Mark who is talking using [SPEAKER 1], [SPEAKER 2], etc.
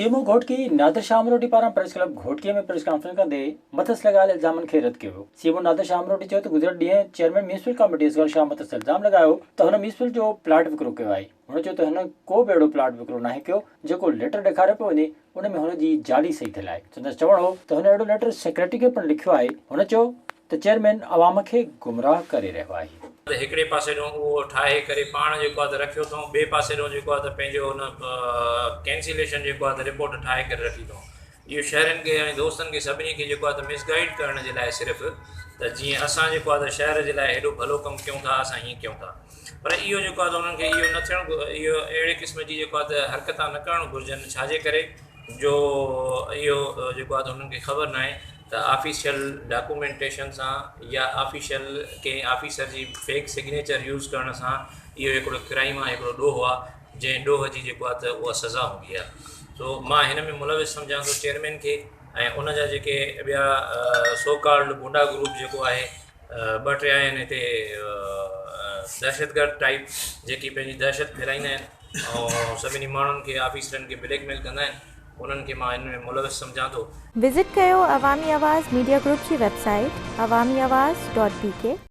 [SPEAKER 1] CMO Ghotki Nadir Shah अमरोटी पारां press club घोटकीअ में press conference कंदे मथस लॻायल इल्ज़ामनि खे रद्द कयो। सीएमओ नादिर शाह अमरोटी चयो त गुज़िरियल ॾींहुं chairman municipal committee Asghar Shah मथस इल्ज़ाम लॻायो त हुन म्यूनिसिपल जो प्लाट विकिरो कयो आहे। हुन चयो त हिन को बि अहिड़ो प्लाट विकिरो नाहे कयो जेको लेटर ॾेखारे पियो वञे उन में हुन जी जाली सही थियल आहे। संदसि चवणु हो त हुन अहिड़ो लेटर सेक्रेटरी खे पिणु लिखियो आहे। हुन चयो त चेयरमैन अवाम खे गुमराह करे रहियो आहे।
[SPEAKER 2] हिकिड़े पासे ॾों उहो ठाहे करे पाण जेको आहे त रखियो अथऊं, ॿिए पासे ॾों जेको आहे त पंहिंजो हुन कैंसिलेशन जेको आहे त रिपोर्ट ठाहे करे रखी अथऊं। इहो शहरनि खे ऐं दोस्तनि खे सभिनी खे जेको आहे त मिसगाइड करण जे लाइ सिर्फ़ु त जीअं असां जेको आहे त शहर जे लाइ हेॾो भलो कमु कयूं था, असां हीअं कयूं था। पर इहो जेको आहे त उन्हनि खे इहो न थियणु, इहो अहिड़े क़िस्म जी जेको आहे त हरकतां न करणु घुरिजनि। छाजे करे जो इहो जेको आहे त हुननि खे ख़बर न आहे त ऑफिशियल डॉक्यूमेंटेशन सां या ऑफिशियल कंहिं ऑफिसर जी फेक सिग्नेचर यूज़ करण सां इहो हिकिड़ो क्राइम आहे, हिकिड़ो ॾोह आहे, जंहिं ॾोह जी जेको आहे त उहा सज़ा हूंदी आहे। सो मां हिन में मुलविस सम्झां थो चेयरमैन खे ऐं उन जा जेके ॿिया सोकॉल्ड गुंडा ग्रुप जेको आहे, ॿ टे आहिनि हिते दहशतगर्द टाइप जेकी पंहिंजी दहशत फैलाईंदा आहिनि ऐं सभिनी माण्हुनि खे ऑफिसरनि खे ब्लैकमेल कंदा आहिनि, उन्हनि खे मां हिन में मुलविस सम्झां थो।
[SPEAKER 3] विज़िट कयो अवामी आवाज़ मीडिया ग्रुप जी वेबसाइट awamiawaz.pk।